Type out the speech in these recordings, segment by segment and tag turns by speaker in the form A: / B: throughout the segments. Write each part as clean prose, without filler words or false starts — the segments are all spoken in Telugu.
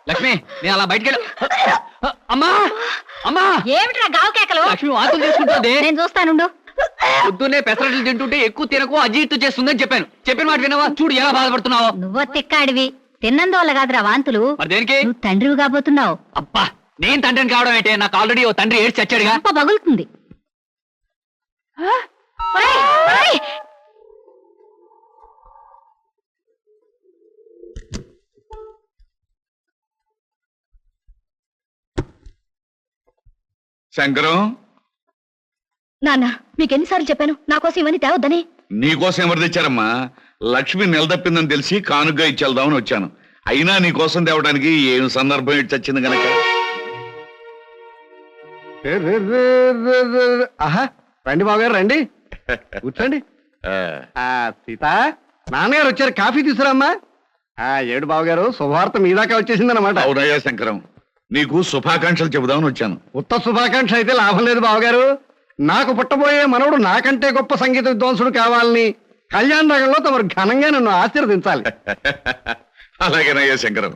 A: లక్ష్మి నేను అలా బయటికి అమ్మా అమ్మా
B: ఏమిట్రా గావు కేకలు?
A: లక్ష్మి వాంతులు చేసుకుంటుంది.
B: నేను చూస్తానుండు.
A: పొద్దున్నే పెసరట్లు తింటుంటే ఎక్కువ తినకు అజీర్తి చేస్తుందని చెప్పాను. చెప్పిన మాట వినవా? చూడు ఎలా బాధపడుతున్నావు.
B: నువ్వో తిక్కాడివి, తిన్నందువల్ల కాదురా వాంతులు.
A: మరి దేనికి?
B: నువ్వు తండ్రివి కాబోతున్నావు.
A: అబ్బా నేను తండ్రిని కావడం ఏంటే? నాకు ఆల్రెడీ ఓ తండ్రి ఏడ్చి చచ్చాడుగా.
B: అప్ప పగులుతుంది.
C: శంకరం,
B: నాన్న మీకెన్నిసార్లు చెప్పాను నా కోసం ఇవన్నీ తేవద్దని?
C: నీకోసం ఎవరు తెచ్చారమ్మా? లక్ష్మి నిలదప్పిందని తెలిసి కానుగ్గా ఇచ్చేద్దామని వచ్చాను. అయినా నీకోసం తేవడానికి ఏం సందర్భం ఇటు చచ్చింది గనక.
D: ఆహా, రండి బావగారు రండి, కూర్చోండి. సీత, నాన్నగారు వచ్చారు, కాఫీ తీసుకురామ్మా. ఏడు బావగారు, శుభవార్త మీ దాకా వచ్చేసిందన్నమాట.
C: అవునయ్యా శంకరం, నీకు శుభాకాంక్షలు చెబుదామని వచ్చాను.
D: ఉత్త శుభాకాంక్ష అయితే లాభం లేదు బావగారు. నాకు పుట్టబోయే మనవడు నాకంటే గొప్ప సంగీత విద్వాంసుడు కావాలని కళ్యాణ నగర్లో తమరు ఘనంగా నన్ను ఆశీర్వదించాలి.
C: అలాగేనయ్యా శంకరం,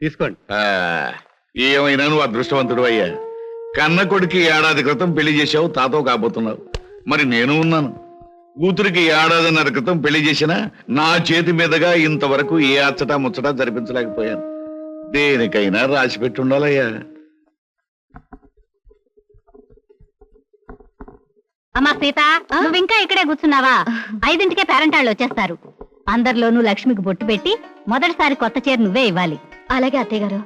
D: తీసుకోండి.
C: ఏమైనా నువ్వు అదృష్టవంతుడు అయ్యా. కన్న కొడుకి ఏడాది క్రితం పెళ్లి చేసావు, తాతో కాబోతున్నావు. మరి నేను ఉన్నాను. కూతురికి ఏడాదిన్నర క్రితం పెళ్లి చేసినా నా చేతి మీదుగా ఇంతవరకు ఏ అచ్చటా ముచ్చటా జరిపించలేకపోయాను. దేనికైనా రాసి పెట్టి ఉండాలయ్యా.
B: అమ్మా సీత, నువ్వు ఇంకా ఇక్కడే కూర్చున్నావా? 5ంటికే పేరెంటాళ్ళు వచ్చేస్తారు. అందరిలోనూ లక్ష్మికి బొట్టు పెట్టి మొదటిసారి కొత్త చీర నువ్వే ఇవ్వాలి. అలాగే అత్తయ్య గారు.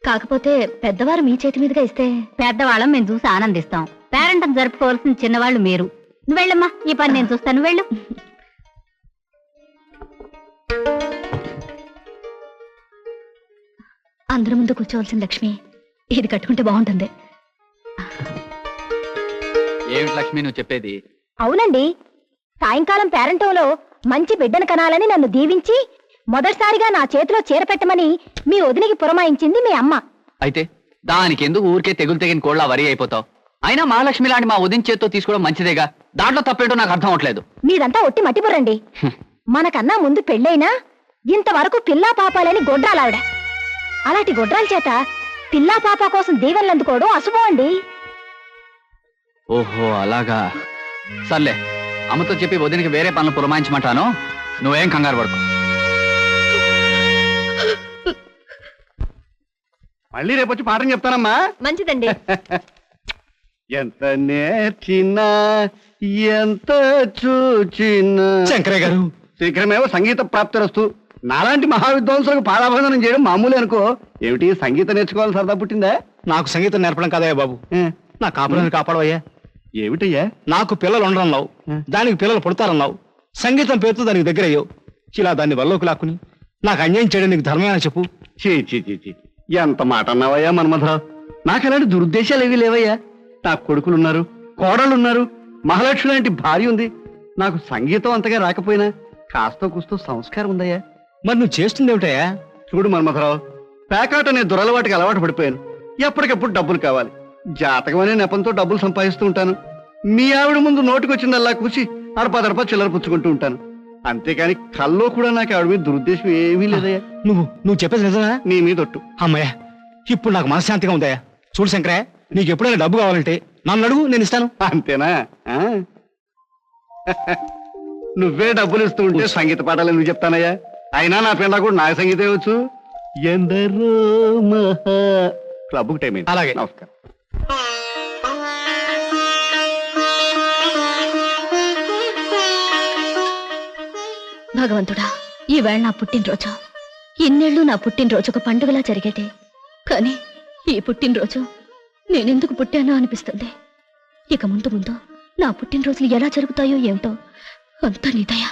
B: కాకపోతే పెద్దవారు మీ చేతి మీదుగా ఇస్తే? పెద్దవాళ్ళం మేము చూసి ఆనందిస్తాం. పేరెంటం జరుపుకోవాల్సిన చిన్నవాళ్ళు మీరు. నువ్వు వెళ్ళమ్మా, ఈ పని నేను చూస్తాను, వెళ్ళు. అందరి ముందు కూర్చోవలసిన లక్ష్మి ఇది కట్టుకుంటే బాగుంటుంది.
A: ఏమిటి లక్ష్మి నువ్వు చెప్పేది?
B: అవునండి, సాయంకాలం పేరెంటంలో మంచి బిడ్డను కనాలని నన్ను దీవించి మొదటిసారిగా నా చేతిలో చీర పెట్టమని మీ వదినికి పురమాయించింది మీ అమ్మ.
A: అయితే దానికి ఎందుకు ఊరికే తెగులు తెగిన కోళ్ళ వరి అయిపోతావు? అయినా మహాలక్ష్మి లాంటి మా ఉదయం చేత్తో తీసుకోవడం మంచిదేగా. దాంట్లో తప్పేంటో నాకు అర్థం అవట్లేదు.
B: మీదంతా ఒట్టి మట్టిపురండి. మనకన్నా ముందు పెళ్ళైనా ఇంతవరకు పిల్లా పాపాలని గొడ్రాలావిడ. అలాంటి గొడ్రాల చేత పిల్లా పాప కోసం దీవెనలు అందుకోవడం అశుభం అండి.
A: ఓహో అలాగా. సర్లే, అమ్మతో చెప్పి వదినికి వేరే పనులు పురమాయించమంటాను. నువ్వేం కంగారు పడుకో.
D: మళ్ళీ రేపు వచ్చి పాఠం చెప్తానమ్మా.
B: మంచిదండి.
D: ఎంత నేర్చినా ఎంత చూచినా.
E: శంకరయ్య గారు,
D: శీఘ్రమేవో సంగీత ప్రాప్తిరస్తు. నాలాంటి మహావిద్వాంసులకు పాదాభందనం చేయడం మామూలే అనుకో. ఏమిటి, సంగీతం నేర్చుకోవాలని సరదా పుట్టిందా?
E: నాకు సంగీతం నేర్పడం కాదయ్యా బాబు. నా కాపురాన్ని కాపాడవయ్యా.
D: ఏమిటయ్యా?
E: నాకు పిల్లలు ఉండరన్నావు, దానికి పిల్లలు పుడతారన్నావు. సంగీతం పేరుతో దానికి దగ్గర అయ్యావు. ఇలా దాన్ని వల్లోకి లాక్కుని నాకు అన్యాయం చేయడం నీకు ధర్మమేనా చెప్పు?
D: చీ చీ చీ చీ, ఎంత మాట అన్నావయ్యా మన్మధరావు. నాకు అలాంటి దురుద్దేశాలు ఏవీ లేవయ్యా. నాకు కొడుకులున్నారు, కోడళ్ళున్నారు, మహాలక్ష్మి లాంటి భార్య ఉంది. నాకు సంగీతం అంతగా రాకపోయినా కాస్తో కూస్తో సంస్కారం ఉందయ్యా.
E: మరి నువ్వు చేస్తుంది ఏమిటయ్యా?
D: చూడు మన్మధరావు, పేకాట అనే దురలవాటికి అలవాటు పడిపోయాను. ఎప్పటికప్పుడు డబ్బులు కావాలి. జాతకం అనే నెపంతో డబ్బులు సంపాదిస్తూ ఉంటాను. మీ ఆవిడ ముందు నోటికొచ్చిందల్లా కూర్చి అరపదరప చిల్లర పుచ్చుకుంటూ ఉంటాను. అంతేకాని కల్లో కూడా నాకు ఆవిడ మీద దురుద్దేశం ఏమీ లేదయ్యా.
E: నువ్వు చెప్పేది నిజమా?
D: నీ మీద ఒట్టు.
E: అమ్మయ్యా, ఇప్పుడు నాకు మనశ్శాంతిగా ఉందయ్యా. చూడు శంకరయ్య, నీకు ఎప్పుడైనా డబ్బు కావాలంటే నన్ను అడుగు, నేను ఇస్తాను.
D: అంతేనా? నువ్వే డబ్బులు ఇస్తూ ఉంటే సంగీత పాఠాలు ఎందుకు చెప్తానయ్యా? అయినా నా పిల్ల కూడా నాకు సంగీతం వచ్చు. ఎందరో మహా క్లబ్కు టైం అయింది.
E: అలాగే.
D: నమస్కారం.
B: భగవంతుడా, ఈవేళ నా పుట్టినరోజు. ఇన్నేళ్లు నా పుట్టినరోజు ఒక పండుగలా జరిగేది. కానీ ఈ పుట్టినరోజు నేనెందుకు పుట్టానో అనిపిస్తుంది. ఇక ముందు ముందు నా పుట్టినరోజులు ఎలా జరుగుతాయో ఏమిటో. అంతా నీ దయ.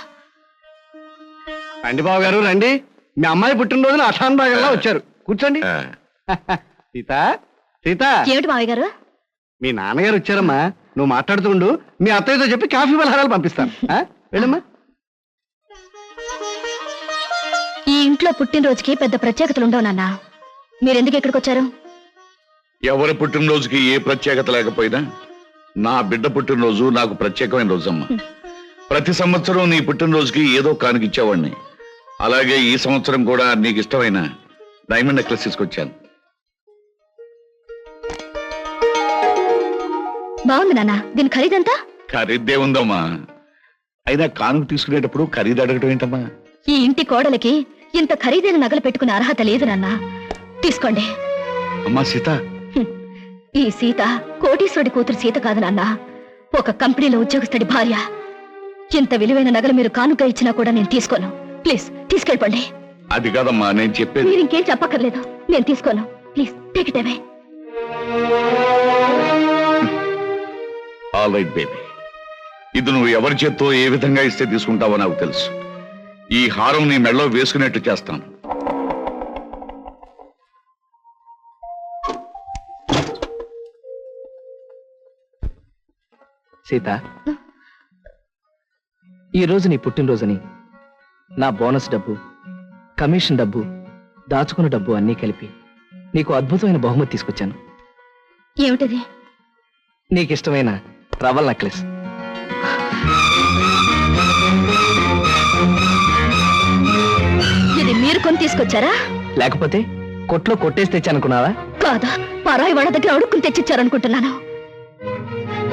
D: రండి బాబు గారు, రండి. మీ అమ్మాయి పుట్టినరోజున అషాన్ భాగంగా వచ్చారు. కూర్చోండి. సీత, సీత,
B: ఏమిటి మావయ్య గారు?
D: మీ నాన్నగారు వచ్చారమ్మా. నువ్వు మాట్లాడుతూ ఉండు, మీ అత్తయ్యతో చెప్పి కాఫీ పలహారాలు పంపిస్తాను. వెళ్ళమ్మా.
B: ఈ ఇంట్లో పుట్టినరోజుకి పెద్ద ప్రత్యేకతలు ఉండవు నాన్న. మీరెందుకు ఇక్కడికి వచ్చారు?
C: ఎవరి పుట్టినరోజుకి ఏ ప్రత్యేకత లేకపోయినా నా బిడ్డ పుట్టినరోజు నాకు ప్రత్యేకమైన రోజమ్మా. ప్రతి సంవత్సరం నీ పుట్టినరోజుకి ఏదో కానుకిచ్చేవాడిని. అలాగే ఈ సంవత్సరం కూడా నీకు ఇష్టమైన డైమండ్ నెక్లెస్ తీసుకొచ్చాను.
B: బాగుంది నాన్న, దీని ఖరీదంతా?
C: ఖరీదే ఉందమ్మా. అయినా కానుక తీసుకునేటప్పుడు ఖరీదు అడగటం ఏంటమ్మా?
B: ఈ ఇంటి కోడలికి ఇంత ఖరీదైన నగలు పెట్టుకునే అర్హత లేదు నాన్న. తీసుకోండి.
C: అమ్మా సీత,
B: ఈ సీత కోటీశ్వరుడి కూతురు సీత కాదు నాన్న, ఒక కంపెనీలో ఉద్యోగస్తుడి భార్య. ఇంత విలువైన నగలు మీరు కానుక ఇచ్చినా కూడా నేను తీసుకోను. ప్లీజ్ తీసుకెళ్ళిపోండి.
C: అది కాదమ్మా నేను చెప్పేది.
B: మీరు ఇంకేం చెప్పక్కర్లేదు, నేను తీసుకోను. Please take it away.
C: All right baby, ఇది నువ్వు ఎవరి చేత్తో ఏ విధంగా ఇస్తే తీసుకుంటావో నాకు తెలుసు. ఈ హారం నీ మెడలో వేసుకునేట్టు చేస్తాను.
E: సీత, ఈరోజు నీ పుట్టినరోజుని నా బోనస్ డబ్బు, కమిషన్ డబ్బు, దాచుకున్న డబ్బు అన్నీ కలిపి నీకు అద్భుతమైన బహుమతి తీసుకొచ్చాను.
B: ఏమిటది?
E: నీకిష్టమైన రవల్ నెక్లెస్.
B: ఇది మీరు కొని తీసుకొచ్చారా?
E: లేకపోతే కొట్లో కొట్టేసి తెచ్చానుకున్నావా?
B: కాదా, పరాయి వాళ్ళ దగ్గర అడుక్కుని తెచ్చిచ్చారనుకుంటున్నాను.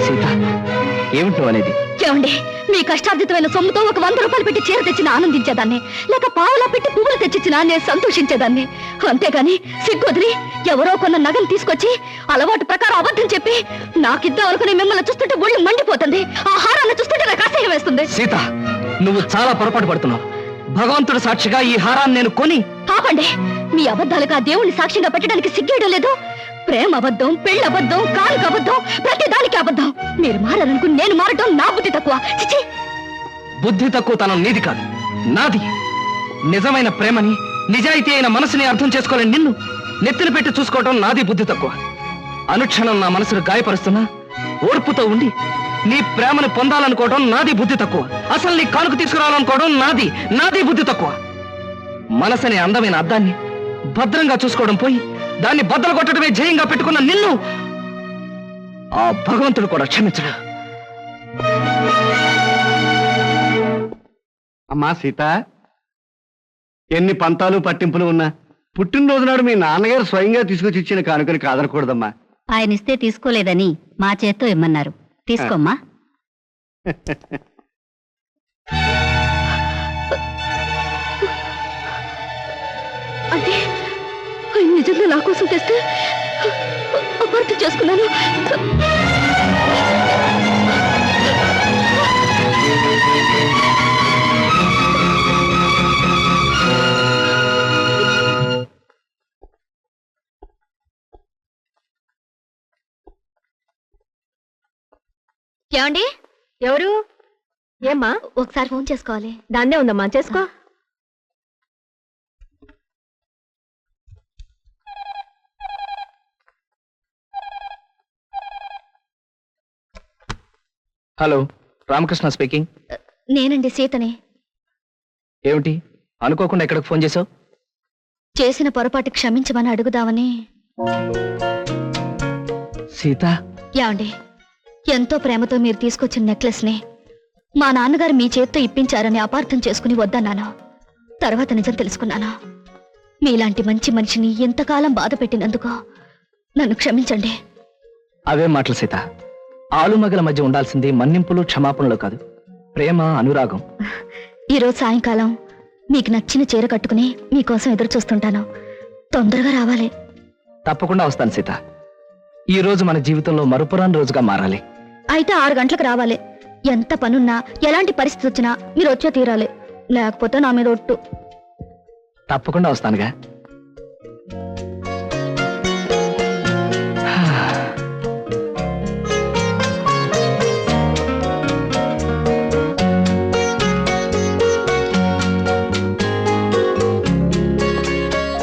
E: సీత, ఏమిటి నువ్వు అనేది?
B: ఏమండి, మీ కష్టార్జితమైన సొమ్ముతో ఒక 100 రూపాయలు పెట్టి చీర తెచ్చిన ఆనందించేదాన్ని, లేక పావులా పెట్టి పువ్వులు తెచ్చిచ్చినా నేను సంతోషించేదాన్ని. అంతేగాని సిగ్గొదిలి ఎవరో కొన్న నగలు తీసుకొచ్చి అలవాటు ప్రకారం అబద్ధం చెప్పి నాకిద్దాం అనుకుని మిమ్మల్ని చూస్తుంటే ఒళ్ళు మండిపోతుంది. ఆ హారాన్ని చూస్తుంటే నాకు అసహ్యం వేస్తుంది.
E: సీత, నువ్వు చాలా పొరపాటు పడుతున్నావు. భగవంతుడు సాక్షిగా ఈ హారాన్ని నేను కొని...
B: ఆపండి, మీ అబద్ధాలకు ఆ దేవుణ్ణి సాక్షిగా పెట్టడానికి సిగ్గేయడం లేదు. ప్రేమ అబద్ధం, పెళ్ళి అబద్ధం, కానుక అబద్ధం, ప్రతి దానికి అబద్ధం. మీరు మారాలనుకుని నేను మారటం నా బుద్ధి తక్కువ. చిచి,
E: బుద్ధి తక్కువ తనం నీది కాదు, నాది. నిజమైన ప్రేమని, నిజాయితీ అయిన మనసుని అర్థం చేసుకోలేని నిన్ను నెత్తిన పెట్టి చూసుకోవటం నాది బుద్ధి తక్కువ. అనుక్షణం నా మనసును గాయపరుస్తున్నా ఓర్పుతో ఉండి నీ ప్రేమను పొందాలనుకోవడం నాది బుద్ధి తక్కువ. అసలు నీ కానుక తీసుకురావాలనుకోవడం నాది బుద్ధి తక్కువ. మనసనే అందమైన అద్దాన్ని భద్రంగా చూసుకోవడం పోయి దాన్ని బద్దలు కొట్టడమే జయంగా పెట్టుకున్న నిన్ను ఆ భగవంతుడు కూడా క్షమించడు.
D: అమ్మా సీత, ఎన్ని పంతాలు పట్టింపులు ఉన్నా పుట్టినరోజు నాడు మీ నాన్నగారు స్వయంగా తీసుకొచ్చి ఇచ్చిన కానుకని కాదనకూడదమ్మా.
B: ఆయన ఇస్తే తీసుకోలేదని మా చేత్తో ఇమ్మన్నారు. తీసుకోమ్మా. అంటే ఆయన నిజంగా నా కోసం తెస్తే అపార్థం చేసుకున్నాను. ఏమండి? ఎవరు? ఏమ్మా? ఒకసారి ఫోన్ చేసుకోవాలి. దాన్నే ఉందమ్మా, చేసుకో.
E: Hello, Ramakrishna speaking.
B: నేనండి, సీతని.
E: ఏమిటి అనుకోకుండా ఎక్కడికి ఫోన్ చేశావు?
B: చేసిన పొరపాటు క్షమించమని అడుగుదామని.
E: సీత,
B: ఏమండి, ఎంతో ప్రేమతో మీరు తీసుకొచ్చిన నెక్లెస్ ని మా నాన్నగారు మీ చేత్తో ఇప్పించారని అపార్థం చేసుకుని వద్దన్నాను. తర్వాత నిజం తెలుసుకున్నాను. మీలాంటి మంచి మనిషిని ఎంతకాలం బాధ పెట్టినందుకు నన్ను క్షమించండి.
E: అవే మాటలు సీత. ఆలుమగల మధ్య ఉండాల్సింది మన్నింపులు క్షమాపణలు కాదు, ప్రేమ, అనురాగం.
B: ఈరోజు సాయంకాలం మీకు నచ్చిన చీర కట్టుకుని మీకోసం ఎదురు చూస్తుంటాను. తొందరగా రావాలి.
E: తప్పకుండా వస్తాను సీత. ఈ రోజు మన జీవితంలో మరుపురాని రోజుగా మారాలి.
B: అయితే 6 గంటలకు రావాలి. ఎంత పనున్నా, ఎలాంటి పరిస్థితి వచ్చినా మీరు వచ్చే తీరాలి. లేకపోతే నా మీద ఒట్టు.
E: తప్పకుండా వస్తానుగా.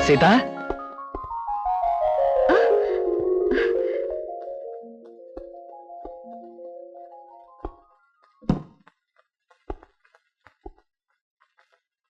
E: సీత,